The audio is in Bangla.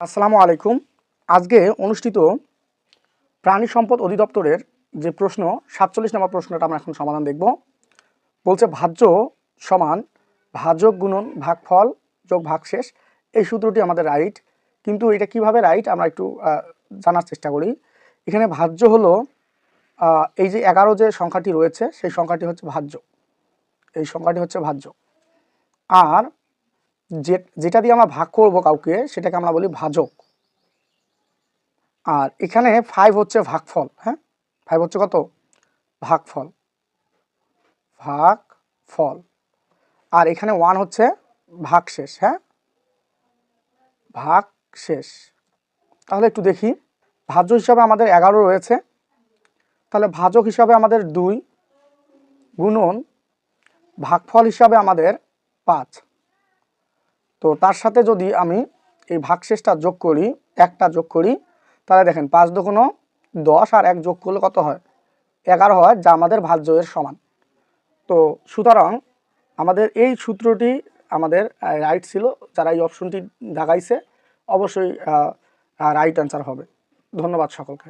আসসালামু আলাইকুম। আজকে অনুষ্ঠিত প্রাণী সম্পদ অধিদপ্তরের যে প্রশ্ন ৪৭ নম্বর প্রশ্নটা আমরা এখন সমাধান দেখব। বলছে ভাজ্য সমান ভাজক গুণন ভাগফল যোগ ভাগশেষ। এই সূত্রটি আমাদের রাইট, কিন্তু এটা কিভাবে রাইট আমরা একটু জানার চেষ্টা করি। এখানে ভাজ্য হলো এই যে 11 যে সংখ্যাটি রয়েছে সেই সংখ্যাটি হচ্ছে ভাজ্য, এই সংখ্যাটি হচ্ছে ভাজ্য। আর যেটা দিয়ে আমরা ভাগ করব কাউকে সেটাকে আমরা বলি ভাজক। আর এখানে 5 হচ্ছে ভাগফল। হ্যাঁ, 5 হচ্ছে কত? ভাগফল, ভাগফল। আর এখানে 1 হচ্ছে ভাগশেষ। হ্যাঁ, ভাগশেষ। তাহলে একটু দেখি, ভাজ্য হিসাবে আমাদের 11 রয়েছে, তাহলে ভাজক হিসাবে আমাদের 2 গুণন ভাগফল হিসাবে আমাদের 5। তো তার সাথে যদি আমি এই ভাগশেষটা যোগ করি, একটা যোগ করি, তাহলে দেখেন 5 দুগুণ 10 আর 1 যোগ করলে কত হয়? 11 হয়, যা আমাদের ভাজ্যের সমান। তো সুতরাং আমাদের এই সূত্রটি আমাদের রাইট ছিল। যারা এই অপশনটি দাগাইছে অবশ্যই রাইট অ্যান্সার হবে। ধন্যবাদ সকলকে।